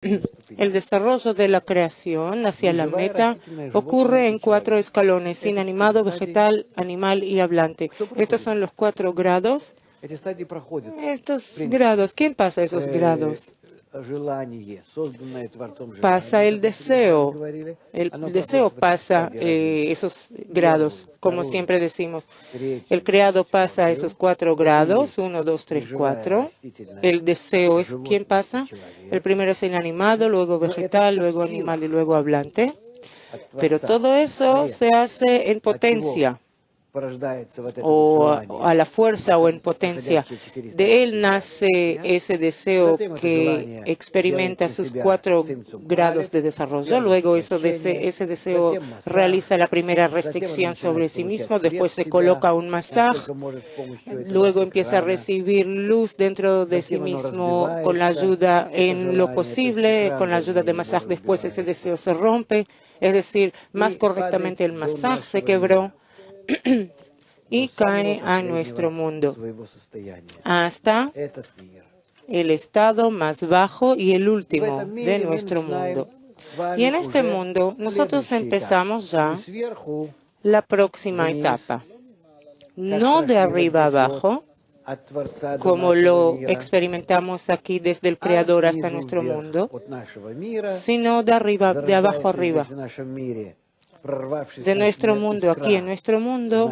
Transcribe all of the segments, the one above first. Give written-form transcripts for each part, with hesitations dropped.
El desarrollo de la creación hacia la meta ocurre en 4 escalones: inanimado, vegetal, animal y hablante. Estos son los 4 grados. Estos grados, ¿quién pasa esos grados? Pasa el deseo. El deseo pasa esos grados, como siempre decimos. El creado pasa esos 4 grados, 1, 2, 3, 4. El deseo es ¿quién pasa? El primero es inanimado, luego vegetal, luego animal y luego hablante. Pero todo eso se hace en potencia, o a la fuerza o en potencia. De él nace ese deseo que experimenta sus 4 grados de desarrollo. Luego ese deseo realiza la primera restricción sobre sí mismo, después se coloca un masaje, luego empieza a recibir luz dentro de sí mismo con la ayuda en lo posible, con la ayuda de masaje. Después ese deseo se rompe, es decir, más correctamente el masaje se quebró y cae a nuestro mundo hasta el estado más bajo y el último de nuestro mundo. Y en este mundo nosotros empezamos ya la próxima etapa, no de arriba abajo, como lo experimentamos aquí desde el Creador hasta nuestro mundo, sino de abajo arriba. De nuestro mundo, aquí en nuestro mundo,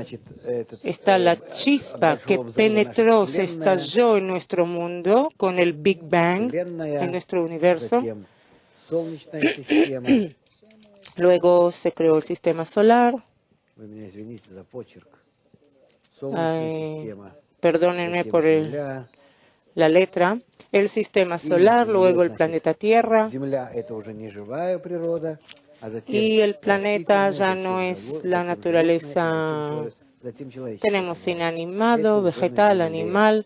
está la chispa que penetró, se estalló en nuestro mundo con el Big Bang, en nuestro universo. Luego se creó el sistema solar. Perdónenme por la letra. El sistema solar, luego el planeta Tierra. Y el planeta ya no es la naturaleza. Tenemos inanimado, vegetal, animal.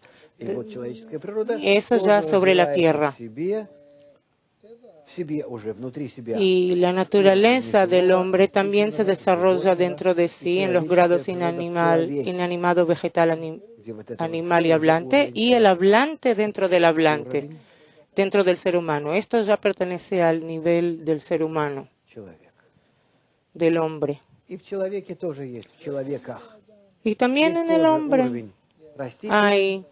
Eso ya sobre la Tierra. Y la naturaleza del hombre también se desarrolla dentro de sí en los grados inanimado, vegetal, animal y hablante. Y el hablante dentro del hablante, dentro del ser humano. Esto ya pertenece al nivel del ser humano, del hombre. Y también en el hombre hay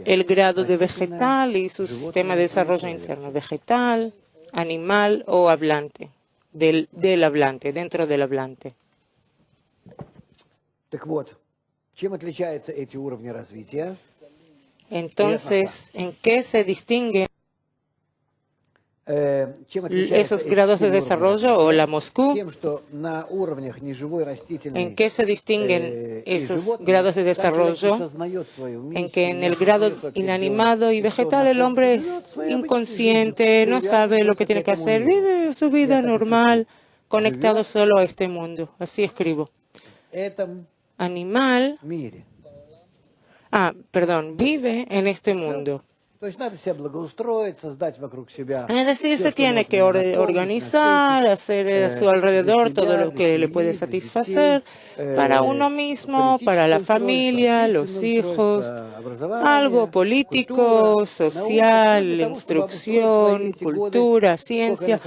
el grado de vegetal y su sistema de desarrollo interno, vegetal, animal o hablante, del hablante, dentro del hablante. Entonces, ¿en qué se distinguen esos grados de desarrollo o la Moscú? ¿En qué se distinguen esos grados de desarrollo? En que en el grado inanimado y vegetal el hombre es inconsciente, no sabe lo que tiene que hacer, vive su vida normal, conectado solo a este mundo. Así escribo. Animal, vive en este mundo. Es decir, se tiene que organizar, hacer a su alrededor todo lo que le puede satisfacer para uno mismo, para la familia, los hijos, algo político, social, instrucción, cultura, ciencia,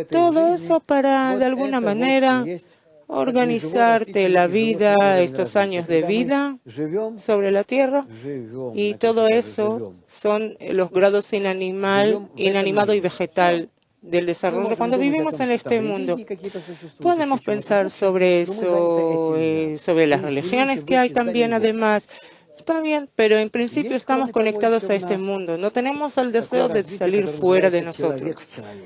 todo eso para de alguna manera organizarte la vida, estos años de vida sobre la Tierra, y todo eso son los grados inanimado y vegetal del desarrollo. Cuando vivimos en este mundo, podemos pensar sobre eso, sobre las religiones que hay también, además. Está bien, pero en principio estamos conectados a este mundo. No tenemos el deseo de salir fuera de nosotros.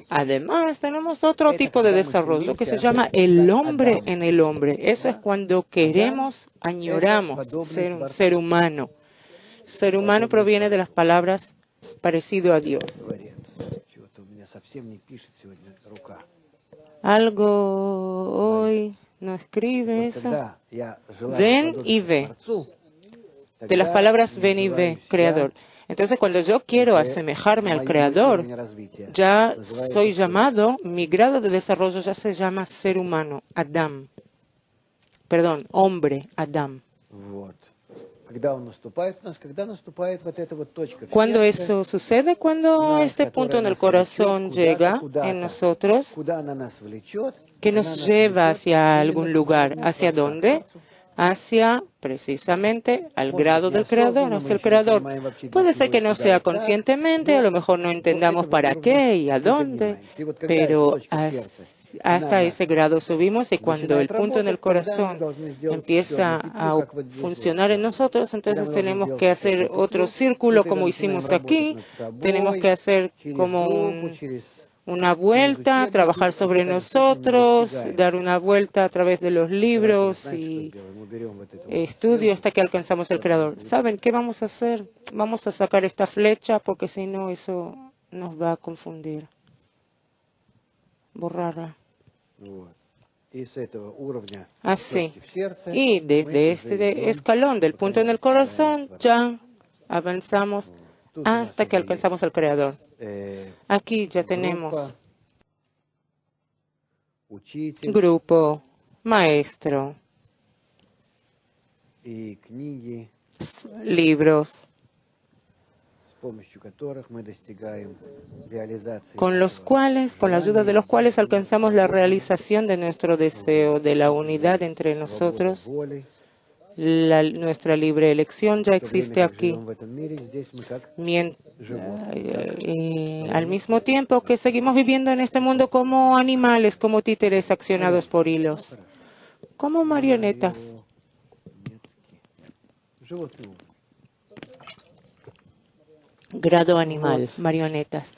Además, tenemos otro tipo de desarrollo que se llama el hombre en el hombre. Eso es cuando queremos, añoramos ser un ser humano. Ser humano proviene de las palabras parecido a Dios. Algo hoy no escribe eso. Ven y ve. De las palabras ven y ve, creador. Entonces, cuando yo quiero asemejarme al creador, ya soy llamado, mi grado de desarrollo ya se llama ser humano, Adam. Perdón, hombre, Adam. Cuando eso sucede, cuando este punto en el corazón llega en nosotros, que nos lleva hacia algún lugar. ¿Hacia dónde? Hacia precisamente al grado del Creador, hacia el Creador. Puede ser que no sea conscientemente, a lo mejor no entendamos para qué y a dónde, pero hasta ese grado subimos y cuando el punto en el corazón empieza a funcionar en nosotros, entonces tenemos que hacer otro círculo como hicimos aquí, tenemos que hacer como una vuelta, trabajar sobre nosotros, dar una vuelta a través de los libros y estudio hasta que alcanzamos el Creador. ¿Saben qué vamos a hacer? Vamos a sacar esta flecha porque si no eso nos va a confundir. Borrarla. Así. Y desde este escalón del punto en el corazón ya avanzamos hasta que alcanzamos al Creador. Aquí ya tenemos grupo, maestro, libros, con los cuales, con la ayuda de los cuales alcanzamos la realización de nuestro deseo, de la unidad entre nosotros. Nuestra libre elección ya existe aquí. Al mismo tiempo que seguimos viviendo en este mundo como animales, como títeres accionados por hilos, como marionetas. Grado animal, marionetas.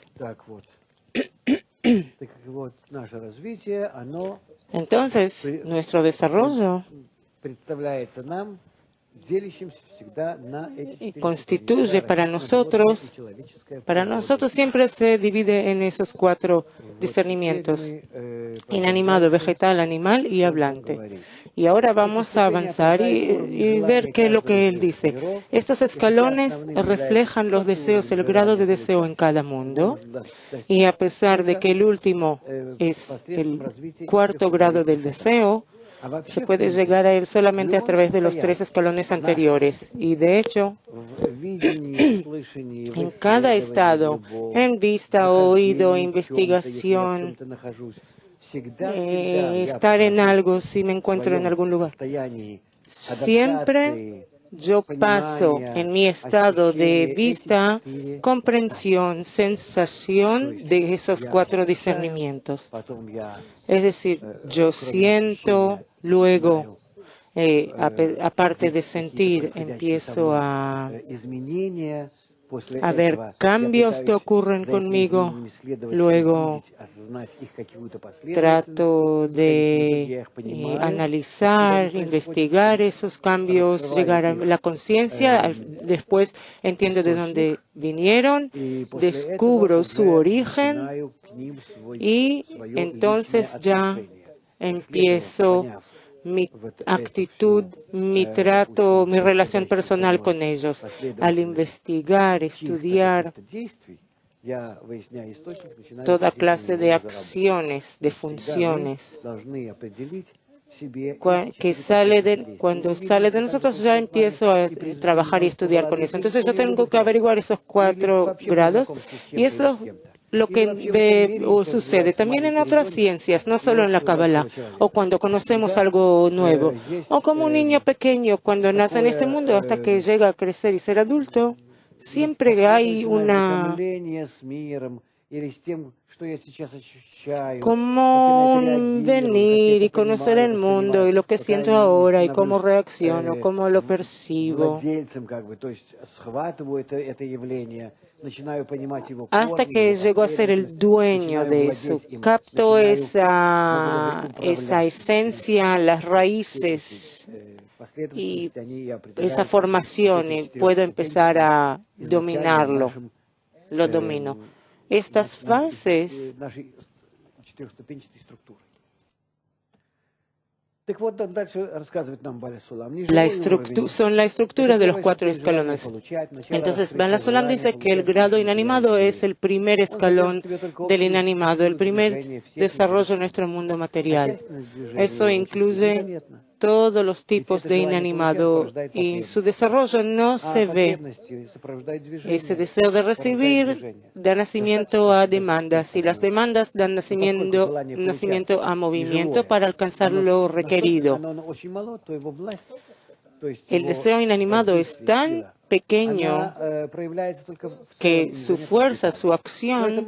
Entonces, nuestro desarrollo constituye para nosotros siempre se divide en esos 4 discernimientos: inanimado, vegetal, animal y hablante. Y ahora vamos a avanzar y ver qué es lo que él dice. Estos escalones reflejan los deseos, el grado de deseo en cada mundo. Y a pesar de que el último es el 4º grado del deseo, se puede llegar a él solamente a través de los 3 escalones anteriores. Y de hecho, en cada estado, en vista, oído, investigación, estar en algo, si me encuentro en algún lugar, siempre yo paso en mi estado de vista, comprensión, sensación de esos 4 discernimientos. Es decir, yo siento, luego, aparte de sentir, empiezo a ver cambios que ocurren conmigo, luego trato de analizar, investigar esos cambios, llegar a la conciencia, después entiendo de dónde vinieron, descubro su origen y entonces ya empiezo mi actitud, mi trato, mi relación personal con ellos. Al investigar, estudiar toda clase de acciones, de funciones, cuando sale de nosotros ya empiezo a trabajar y estudiar con eso. Entonces yo tengo que averiguar esos 4 grados y es lo que sucede también en otras ciencias, no solo en la Kabbalah, o cuando conocemos algo nuevo, o como un niño pequeño cuando nace en este mundo hasta que llega a crecer y ser adulto, siempre hay como venir y conocer el mundo y lo que siento ahora y cómo reacciono, cómo lo percibo. Hasta que llegó a ser el dueño de eso. Capto esa esencia, las raíces y esa formación y puedo empezar a dominarlo. Lo domino. Estas fases son la estructura de los 4 escalones. Entonces, Bala Sulam dice que el grado inanimado es el primer escalón del inanimado, el primer desarrollo de nuestro mundo material. Eso incluye todos los tipos de inanimado y su desarrollo no se ve. Ese deseo de recibir da nacimiento a demandas y las demandas dan nacimiento a movimiento para alcanzar lo requerido. El deseo inanimado es tan pequeño que su fuerza, su acción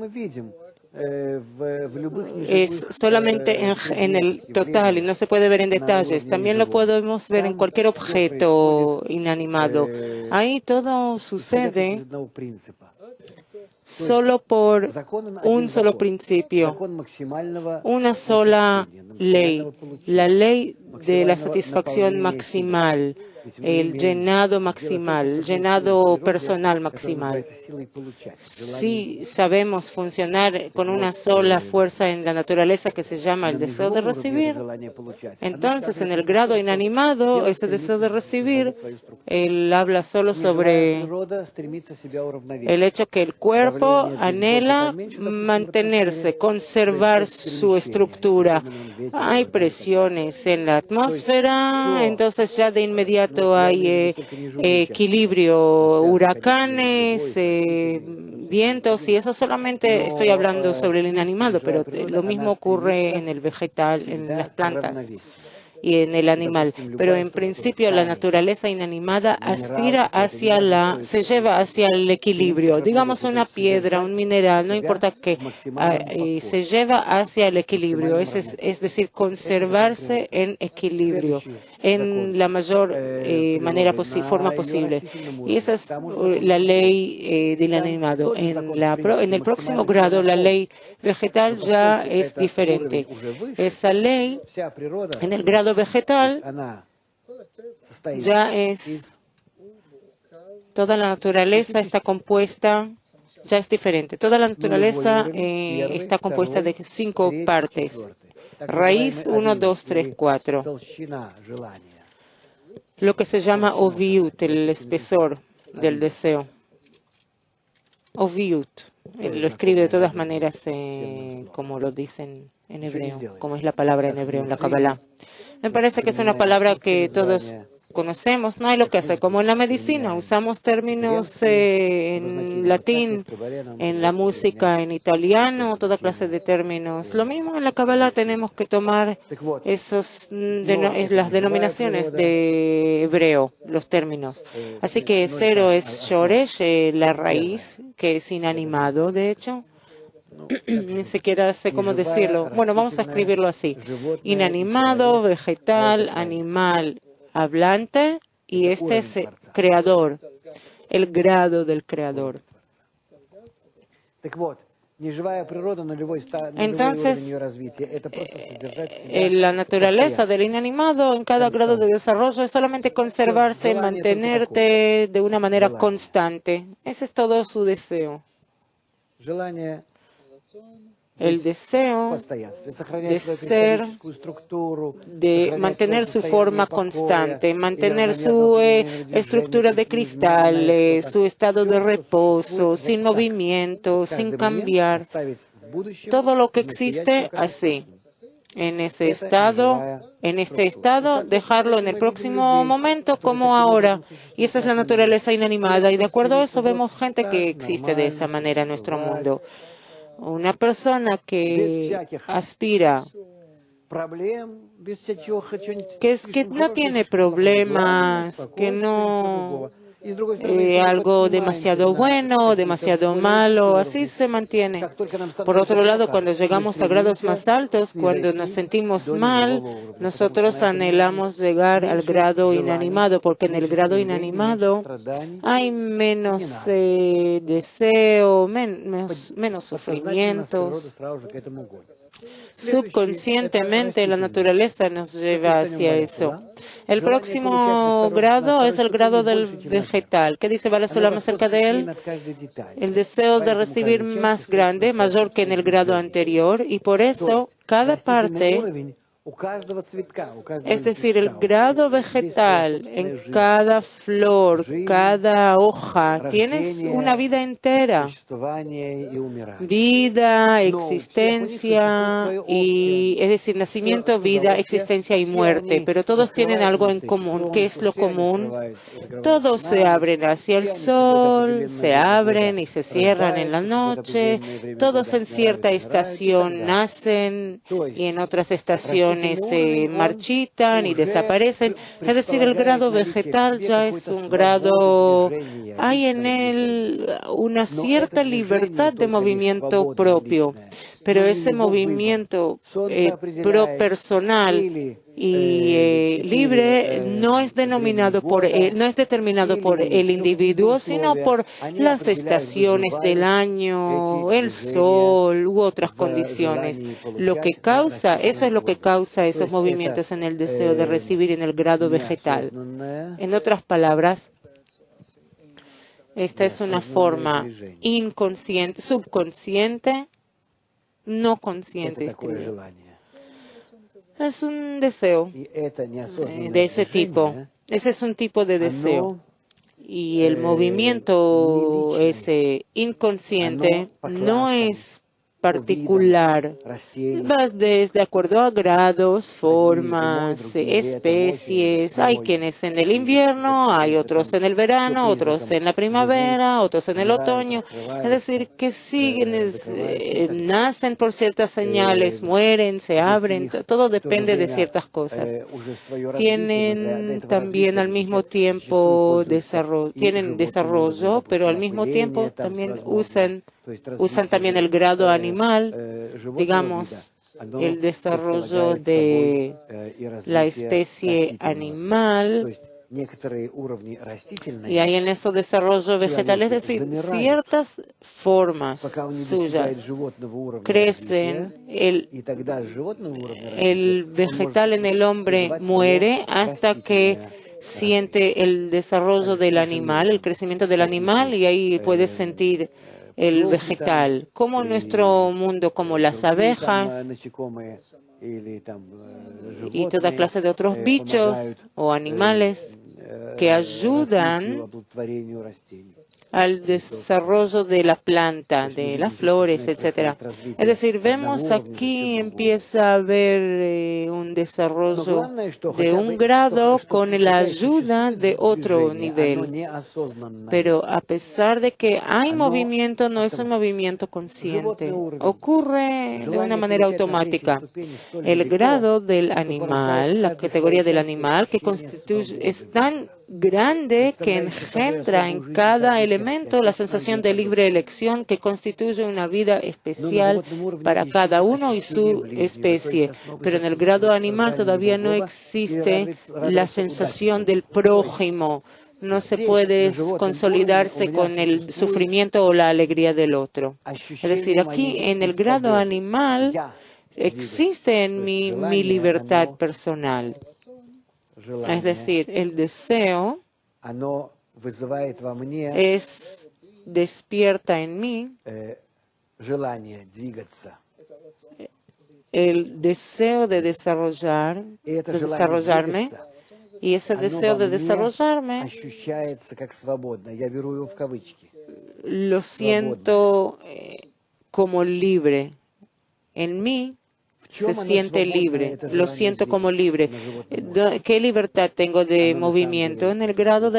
es solamente en el total y no se puede ver en detalles. También lo podemos ver en cualquier objeto inanimado. Ahí todo sucede solo por un solo principio, una sola ley, la ley de la satisfacción maximal, el llenado maximal, el llenado personal maximal. Si sabemos funcionar con una sola fuerza en la naturaleza que se llama el deseo de recibir, entonces en el grado inanimado, ese deseo de recibir, él habla solo sobre el hecho que el cuerpo anhela mantenerse, conservar su estructura. Hay presiones en la atmósfera, entonces ya de inmediato hay equilibrio, huracanes, vientos, y eso solamente estoy hablando sobre el inanimado, pero lo mismo ocurre en el vegetal, en las plantas y en el animal. Pero en principio la naturaleza inanimada aspira se lleva hacia el equilibrio. Digamos una piedra, un mineral, no importa qué, se lleva hacia el equilibrio, es decir, conservarse en equilibrio, en la mayor forma posible. Y esa es la ley del animado. En el próximo grado, la ley vegetal ya es diferente. Esa ley, en el grado vegetal, ya es toda la naturaleza está compuesta, ya es diferente. Toda la naturaleza está compuesta de 5 partes. Raíz 1, 2, 3, 4. Lo que se llama oviut, el espesor del deseo. Oviut. Lo escribe de todas maneras como lo dicen en hebreo, como es la palabra en hebreo en la Kabbalah. Me parece que es una palabra que todos conocemos, no hay lo que hacer. Como en la medicina, usamos términos en latín, en la música en italiano, toda clase de términos. Lo mismo en la Kabbalah, tenemos que tomar las denominaciones de hebreo, los términos. Así que 0 es shoresh, la raíz, que es inanimado, de hecho. Ni siquiera sé cómo decirlo. Bueno, vamos a escribirlo así. Inanimado, vegetal, animal, hablante, y este es creador, el grado del creador. Entonces, la naturaleza del inanimado en cada grado de desarrollo es solamente conservarse, mantenerte de una manera constante. Ese es todo su deseo. El deseo de ser, de mantener su forma constante, mantener su estructura de cristal, su estado de reposo, sin movimiento, sin cambiar. Todo lo que existe así. En este estado, dejarlo en el próximo momento como ahora. Y esa es la naturaleza inanimada. Y de acuerdo a eso vemos gente que existe de esa manera en nuestro mundo. Una persona que aspira, que no tiene problemas, que no algo demasiado bueno, demasiado malo, así se mantiene. Por otro lado, cuando llegamos a grados más altos, cuando nos sentimos mal, nosotros anhelamos llegar al grado inanimado, porque en el grado inanimado hay menos deseo, menos sufrimientos. Subconscientemente la naturaleza nos lleva hacia eso. El próximo grado es el grado del vegetal. ¿Qué dice Baal HaSulam acerca de él? El deseo de recibir más grande, mayor que en el grado anterior, y por eso cada parte Es decir, el grado vegetal en cada flor, cada hoja, tienes una vida entera. Vida, existencia, y, es decir, nacimiento, vida, existencia y muerte. Pero todos tienen algo en común. ¿Qué es lo común? Todos se abren hacia el sol, se abren y se cierran en la noche. Todos en cierta estación nacen y en otras estaciones se marchitan y desaparecen. Es decir, el grado vegetal ya es un grado, hay en él una cierta libertad de movimiento propio, pero ese movimiento personal y libre no es determinado por el individuo, sino por las estaciones del año, el sol u otras condiciones. Eso es lo que causa esos movimientos en el deseo de recibir en el grado vegetal. En otras palabras, esta es una forma inconsciente, subconsciente, no consciente. Es un deseo de ese tipo. Ese es un tipo de deseo. Y el movimiento ese inconsciente no es particular. Va de acuerdo a grados, formas, especies. Hay quienes en el invierno, hay otros en el verano, otros en la primavera, otros en el otoño. Es decir, que siguen, nacen por ciertas señales, mueren, se abren. Todo depende de ciertas cosas. Tienen también al mismo tiempo desarrollo, pero al mismo tiempo también usan también el grado animal, digamos, el desarrollo de la especie animal, y hay en eso desarrollo vegetal, es decir, ciertas formas suyas crecen, el vegetal en el hombre muere hasta que siente el desarrollo del animal, el crecimiento del animal, y ahí puedes sentir el vegetal, como nuestro mundo, como las abejas y toda clase de otros bichos o animales que ayudan al desarrollo de la planta, de las flores, etc. Es decir, vemos aquí empieza a haber un desarrollo de un grado con la ayuda de otro nivel. Pero a pesar de que hay movimiento, no es un movimiento consciente. Ocurre de una manera automática. El grado del animal, la categoría del animal, que es tan grande que engendra en cada elemento la sensación de libre elección que constituye una vida especial para cada uno y su especie. Pero en el grado animal todavía no existe la sensación del prójimo. No se puede consolidarse con el sufrimiento o la alegría del otro. Es decir, aquí en el grado animal existe en mí mi libertad personal. Es decir, el deseo despierta en mí el deseo de desarrollarme, y ese deseo de desarrollarme lo siento como libre. En mí se siente libre, lo siento como libre. ¿Qué libertad tengo de movimiento en el grado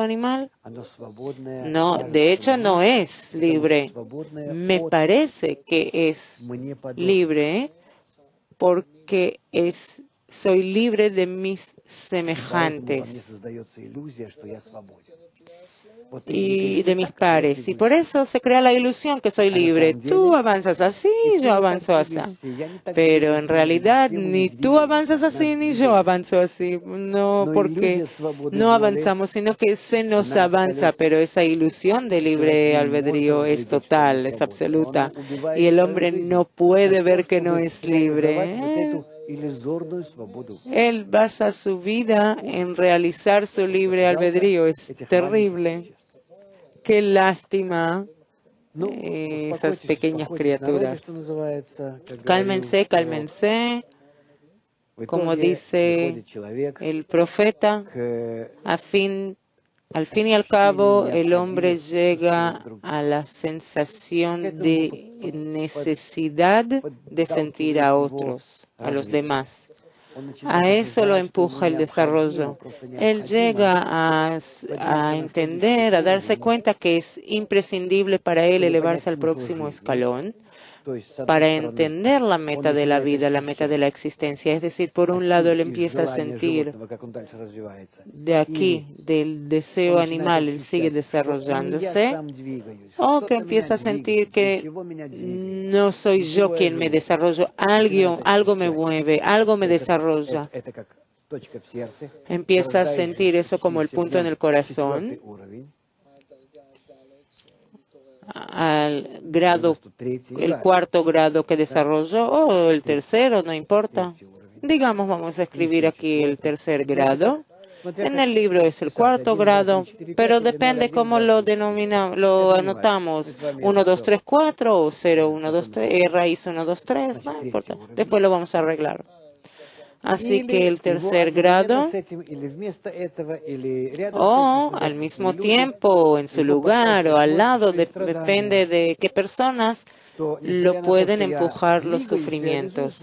animal? No, de hecho no es libre. Me parece que es libre porque soy libre de mis semejantes y de mis pares. Y por eso se crea la ilusión que soy libre. Tú avanzas así, yo avanzo así. Pero en realidad ni tú avanzas así, ni yo avanzo así. No porque no avanzamos, sino que se nos avanza. Pero esa ilusión de libre albedrío es total, es absoluta. Y el hombre no puede ver que no es libre. Él basa su vida en realizar su libre albedrío. Es terrible. Qué lástima esas pequeñas criaturas. Cálmense, cálmense. Como dice el profeta, al fin y al cabo, el hombre llega a la sensación de necesidad de sentir a otros, a los demás. A eso lo empuja el desarrollo. Él llega a entender, a darse cuenta que es imprescindible para él elevarse al próximo escalón para entender la meta de la vida, la meta de la existencia. Es decir, por un lado, él empieza a sentir de aquí, del deseo animal, él sigue desarrollándose, o que empieza a sentir que no soy yo quien me desarrollo, algo me mueve, algo me desarrolla. Empieza a sentir eso como el punto en el corazón, al grado, el cuarto grado que desarrolló, o el tercero, no importa. Digamos, vamos a escribir aquí el tercer grado. En el libro es el cuarto grado, pero depende cómo lo denominamos, lo anotamos. 1, 2, 3, 4 o 0, 1, 2, 3, raíz 1, 2, 3, no importa. Después lo vamos a arreglar. Así que el tercer grado, o al mismo tiempo, en su lugar o al lado, depende de qué personas lo pueden empujar los sufrimientos.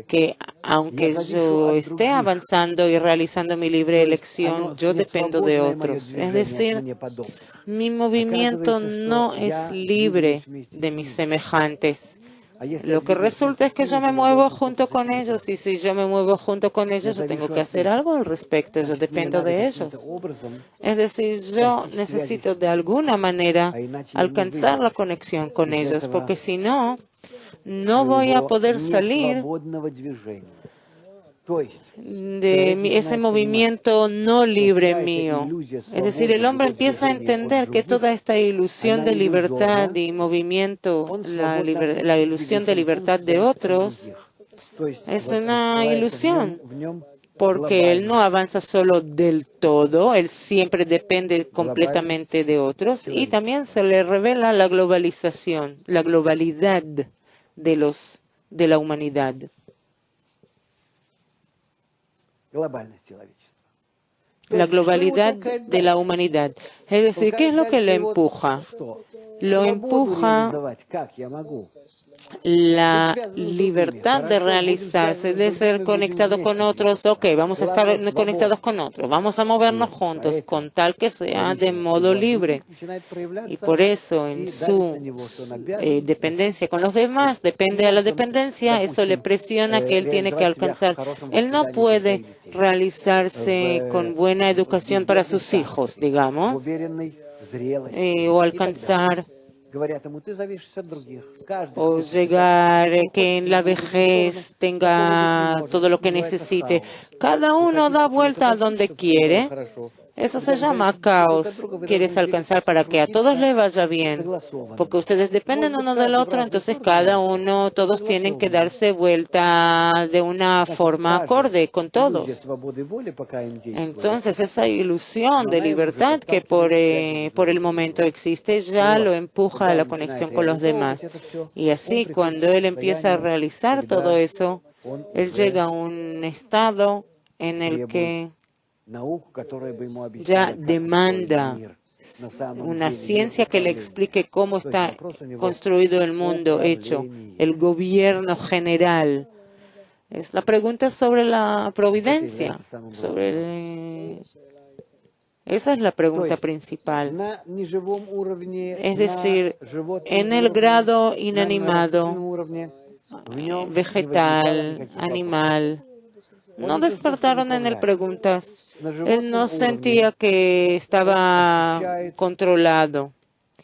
Que aunque yo esté avanzando y realizando mi libre elección, yo dependo de otros. Es decir, mi movimiento no es libre de mis semejantes. Lo que resulta es que yo me muevo junto con ellos, y si yo me muevo junto con ellos, yo tengo que hacer algo al respecto, yo dependo de ellos. Es decir, yo necesito de alguna manera alcanzar la conexión con ellos, porque si no, no voy a poder salir de ese movimiento no libre mío. Es decir, el hombre empieza a entender que toda esta ilusión de libertad y movimiento, la ilusión de libertad de otros, es una ilusión, porque él no avanza solo del todo, él siempre depende completamente de otros, y también se le revela la globalización, la globalidad de la humanidad. La globalidad de la humanidad. Es decir, ¿qué es lo que le empuja? Lo empuja la libertad de realizarse, de ser conectado con otros. Ok, vamos a estar conectados con otros, vamos a movernos juntos, con tal que sea de modo libre. Y por eso, en su dependencia con los demás, depende a la dependencia, eso le presiona que él tiene que alcanzar. Él no puede realizarse con buena educación para sus hijos, digamos, o alcanzar o llegar que en la vejez tenga todo lo que necesite. Cada uno da vuelta a donde quiere. Eso se llama caos. Quieres alcanzar para que a todos les vaya bien, porque ustedes dependen uno del otro, entonces todos tienen que darse vuelta de una forma acorde con todos. Entonces esa ilusión de libertad que por el momento existe ya lo empuja a la conexión con los demás. Y así, cuando él empieza a realizar todo eso, él llega a un estado en el que ya demanda una ciencia que le explique cómo está construido el mundo hecho, el gobierno general. Es la pregunta sobre la providencia, esa es la pregunta principal. Es decir, en el grado inanimado, vegetal, animal, no despertaron en él preguntas. Él no sentía que estaba controlado.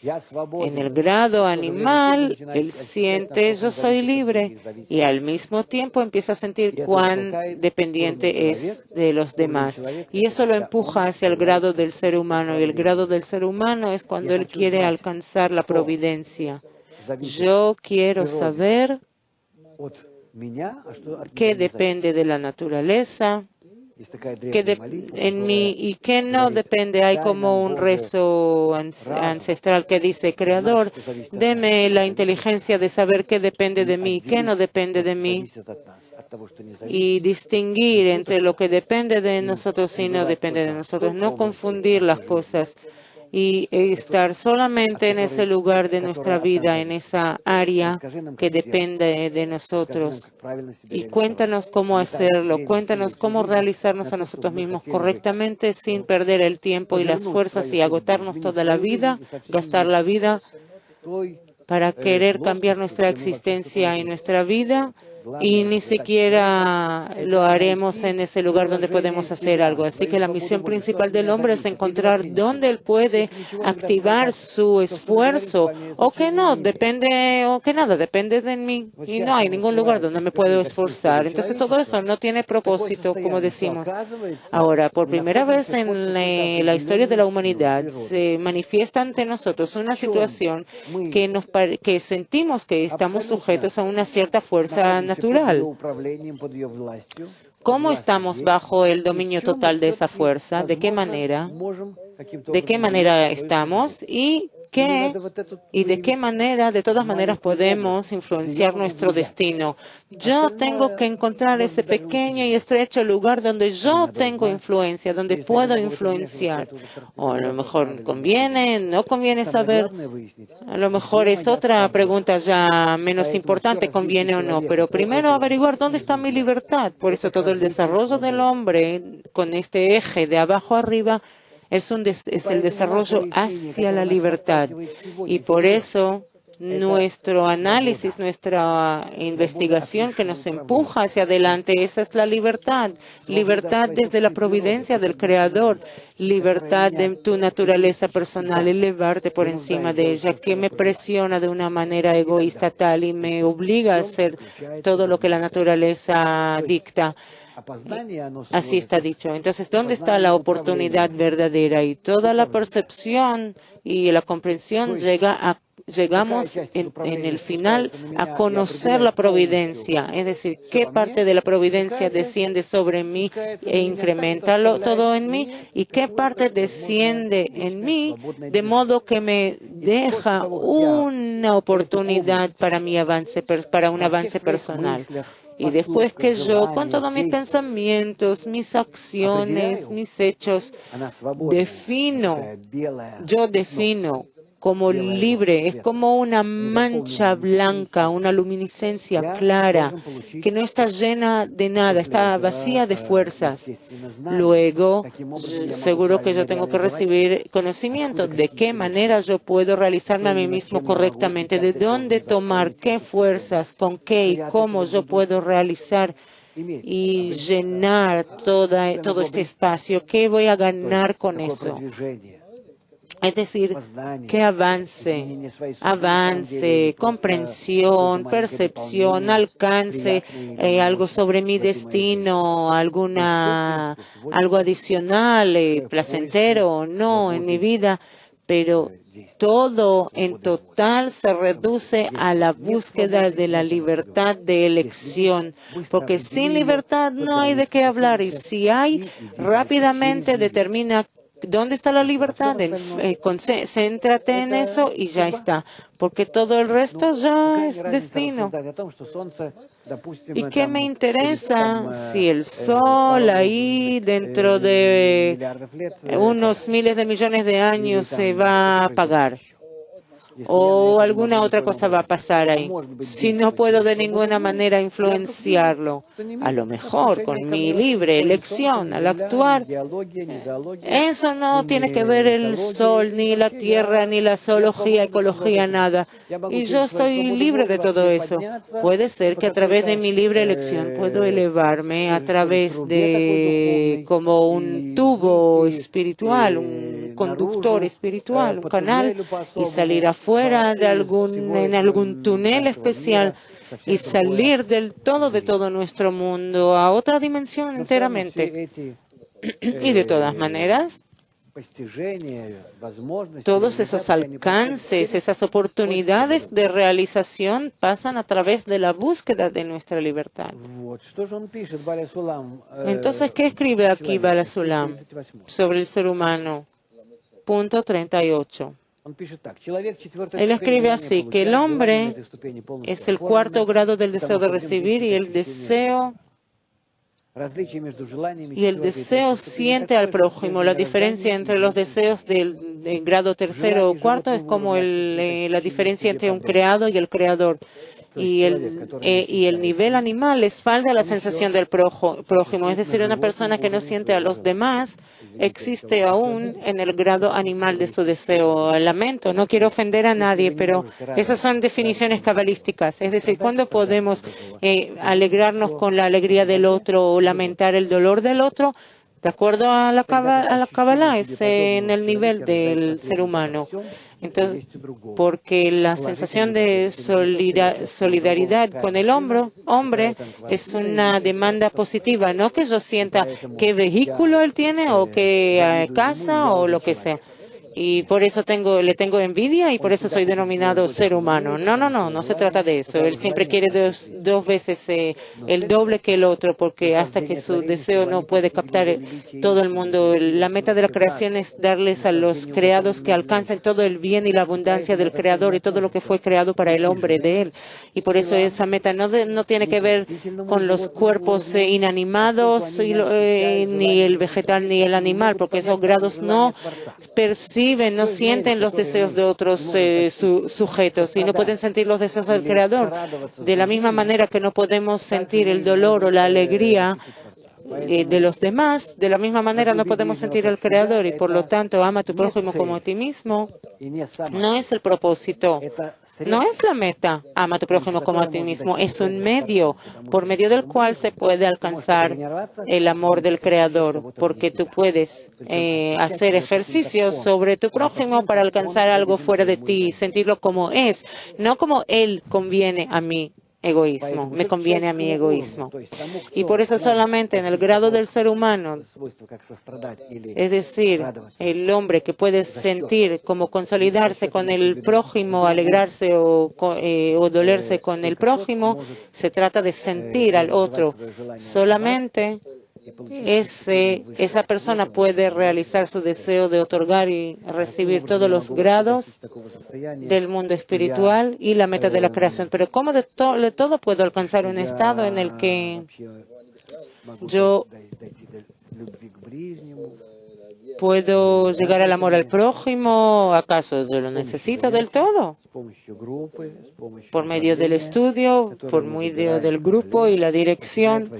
En el grado animal, él siente yo soy libre y al mismo tiempo empieza a sentir cuán dependiente es de los demás. Y eso lo empuja hacia el grado del ser humano. Y el grado del ser humano es cuando él quiere alcanzar la providencia. Yo quiero saber qué depende de la naturaleza en mí y que no depende. Hay como un rezo ancestral que dice: Creador, deme la inteligencia de saber qué depende de mí, qué no depende de mí, y distinguir entre lo que depende de nosotros y no depende de nosotros, no confundir las cosas y estar solamente en ese lugar de nuestra vida, en esa área que depende de nosotros. Y cuéntanos cómo hacerlo, cuéntanos cómo realizarnos a nosotros mismos correctamente sin perder el tiempo y las fuerzas y agotarnos toda la vida, gastar la vida para querer cambiar nuestra existencia y nuestra vida. Y ni siquiera lo haremos en ese lugar donde podemos hacer algo. Así que la misión principal del hombre es encontrar dónde él puede activar su esfuerzo, o que no, depende, o que nada, depende de mí. Y no hay ningún lugar donde me puedo esforzar. Entonces todo eso no tiene propósito, como decimos. Ahora, por primera vez en la historia de la humanidad, se manifiesta ante nosotros una situación que sentimos que estamos sujetos a una cierta fuerza natural. ¿Cómo estamos bajo el dominio total de esa fuerza? ¿De qué manera? ¿De qué manera estamos? ¿Y de qué manera, de todas maneras, podemos influenciar nuestro destino? Yo tengo que encontrar ese pequeño y estrecho lugar donde yo tengo influencia, donde puedo influenciar. O a lo mejor conviene, no conviene saber. A lo mejor es otra pregunta ya menos importante, conviene o no. Pero primero averiguar dónde está mi libertad. Por eso todo el desarrollo del hombre con este eje de abajo arriba es el desarrollo hacia la libertad. Y por eso nuestro análisis, nuestra investigación que nos empuja hacia adelante, esa es la libertad. Libertad desde la providencia del Creador. Libertad de tu naturaleza personal, elevarte por encima de ella, que me presiona de una manera egoísta tal y me obliga a hacer todo lo que la naturaleza dicta. Así está dicho. Entonces, ¿dónde está la oportunidad verdadera? Y toda la percepción y la comprensión llegamos en el final a conocer la providencia, es decir, qué parte de la providencia desciende sobre mí e incrementa todo en mí, y qué parte desciende en mí de modo que me deja una oportunidad para mi avance, para un avance personal. Y después que yo, con todos mis pensamientos, mis acciones, mis hechos, yo defino como libre, es como una mancha blanca, una luminiscencia clara, que no está llena de nada, está vacía de fuerzas. Luego, seguro que yo tengo que recibir conocimiento de qué manera yo puedo realizarme a mí mismo correctamente, de dónde tomar, qué fuerzas, con qué y cómo yo puedo realizar y llenar todo este espacio. ¿Qué voy a ganar con eso? Es decir, que avance, comprensión, percepción, alcance, algo sobre mi destino, algo adicional, placentero o no en mi vida, pero todo en total se reduce a la búsqueda de la libertad de elección, porque sin libertad no hay de qué hablar, y si hay, rápidamente determina ¿dónde está la libertad? Concéntrate en eso y ya está, porque todo el resto ya es destino. ¿Y qué me interesa si el sol ahí dentro de unos miles de millones de años se va a apagar? O alguna otra cosa va a pasar ahí. Si no puedo de ninguna manera influenciarlo, a lo mejor con mi libre elección al actuar, eso no tiene que ver el sol, ni la tierra, ni la zoología, ecología, nada. Y yo estoy libre de todo eso. Puede ser que a través de mi libre elección puedo elevarme a través de como un tubo espiritual, un conductor espiritual, un canal, y salir afuera en algún túnel especial y salir de todo nuestro mundo a otra dimensión enteramente. Y de todas maneras, todos esos alcances, esas oportunidades de realización pasan a través de la búsqueda de nuestra libertad. Entonces, ¿qué escribe aquí Bala Sulam sobre el ser humano? Punto 38. Él escribe así, que el hombre es el cuarto grado del deseo de recibir y el deseo siente al prójimo. La diferencia entre los deseos del grado tercero o cuarto es como la diferencia entre un creado y el creador. Y el nivel animal les falta la sensación del prójimo, es decir, una persona que no siente a los demás existe aún en el grado animal de su deseo. Lamento, no quiero ofender a nadie, pero esas son definiciones cabalísticas. Es decir, ¿cuándo podemos alegrarnos con la alegría del otro o lamentar el dolor del otro? De acuerdo a la Kabbalah, es en el nivel del ser humano. Entonces, porque la sensación de solidaridad con el hombre es una demanda positiva, no que yo sienta qué vehículo él tiene o qué casa o lo que sea. Y por eso le tengo envidia y por eso soy denominado ser humano. No se trata de eso. Él siempre quiere dos veces el doble que el otro, porque hasta que su deseo no puede captar todo el mundo. La meta de la creación es darles a los creados que alcancen todo el bien y la abundancia del Creador y todo lo que fue creado para el hombre de él. Y por eso esa meta no tiene que ver con los cuerpos inanimados, ni el vegetal ni el animal, porque esos grados no perciben, no sienten los deseos de otros sujetos y no pueden sentir los deseos del Creador. De la misma manera que no podemos sentir el dolor o la alegría de los demás, de la misma manera no podemos sentir al Creador y por lo tanto ama a tu prójimo como a ti mismo. No es el propósito, no es la meta, ama a tu prójimo como a ti mismo, es un medio por medio del cual se puede alcanzar el amor del Creador, porque tú puedes hacer ejercicios sobre tu prójimo para alcanzar algo fuera de ti y sentirlo como es, no como él conviene a mí. Egoísmo, me conviene a mi egoísmo. Y por eso solamente en el grado del ser humano, es decir, el hombre que puede sentir como consolidarse con el prójimo, alegrarse o dolerse con el prójimo, se trata de sentir al otro. Solamente esa persona puede realizar su deseo de otorgar y recibir todos los grados del mundo espiritual y la meta de la creación. Pero ¿cómo de todo puedo alcanzar un estado en el que yo puedo llegar al amor al prójimo? ¿Acaso yo lo necesito del todo? Por medio del estudio, por medio del grupo y la dirección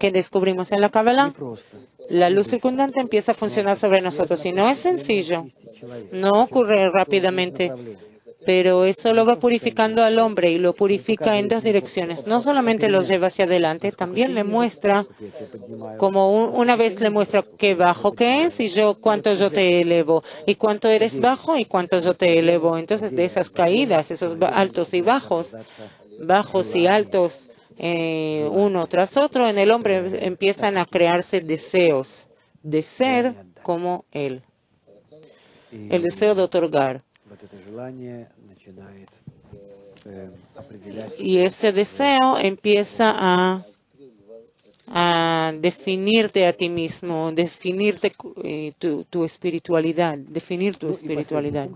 que descubrimos en la Kabbalah, la luz circundante empieza a funcionar sobre nosotros. Y no es sencillo, no ocurre rápidamente, pero eso lo va purificando al hombre y lo purifica en dos direcciones. No solamente lo lleva hacia adelante, también le muestra, como una vez le muestra qué bajo que es y cuánto yo te elevo, y cuánto eres bajo y cuánto yo te elevo. Entonces, de esas caídas, esos altos y bajos y altos, uno tras otro, en el hombre empiezan a crearse deseos de ser como él. El deseo de otorgar. Y ese deseo empieza a definirte a ti mismo, definirte tu espiritualidad, definir tu espiritualidad.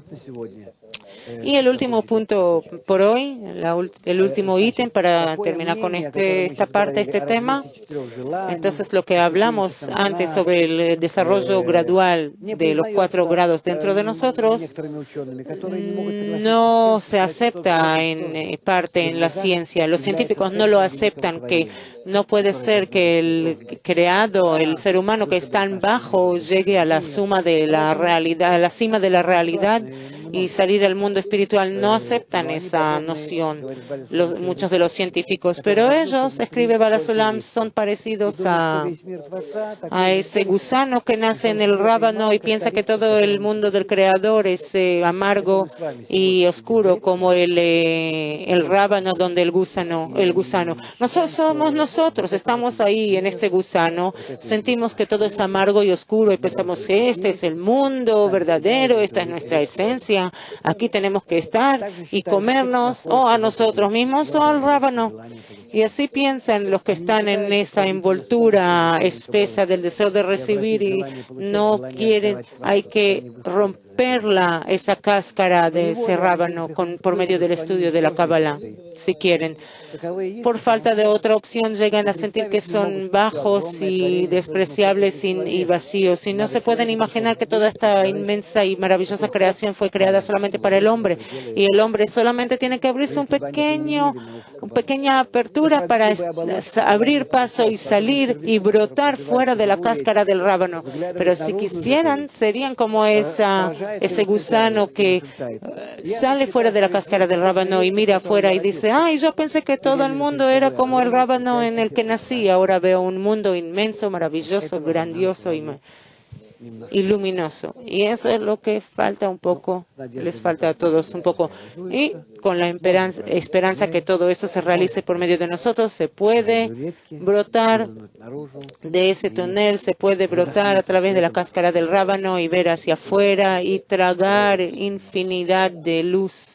Y el último punto por hoy, el último ítem para terminar con esta parte, este tema. Entonces, lo que hablamos antes sobre el desarrollo gradual de los 4 grados dentro de nosotros no se acepta en parte en la ciencia. Los científicos no lo aceptan, que no puede ser que el creado, el ser humano que es tan bajo, llegue a la suma de la realidad, a la cima de la realidad y salir al mundo espiritual. No aceptan esa noción muchos de los científicos, pero ellos, escribe Baal HaSulam, son parecidos a ese gusano que nace en el rábano y piensa que todo el mundo del Creador es amargo y oscuro como el rábano donde el gusano. Nosotros somos nosotros, estamos ahí en este gusano, sentimos que todo es amargo y oscuro y pensamos que este es el mundo verdadero, esta es nuestra esencia, aquí tenemos que estar y comernos o a nosotros mismos o al rábano. Y así piensan los que están en esa envoltura espesa del deseo de recibir y no quieren, hay que romperla, esa cáscara de ese rábano por medio del estudio de la Kabbalah, si quieren. Por falta de otra opción llegan a sentir que son bajos y despreciables y vacíos. Y no se pueden imaginar que toda esta inmensa y maravillosa creación fue creada solamente para el hombre. Y el hombre solamente tiene que abrirse una pequeña apertura para abrir paso y salir y brotar fuera de la cáscara del rábano. Pero si quisieran, serían como ese gusano que sale fuera de la cáscara del rábano y mira afuera y dice, ay, yo pensé que todo el mundo era como el rábano en el que nací. Ahora veo un mundo inmenso, maravilloso, grandioso y luminoso. Y eso es lo que falta un poco, les falta a todos un poco. Y con la esperanza que todo eso se realice por medio de nosotros, se puede brotar de ese túnel, se puede brotar a través de la cáscara del rábano y ver hacia afuera y tragar infinidad de luz.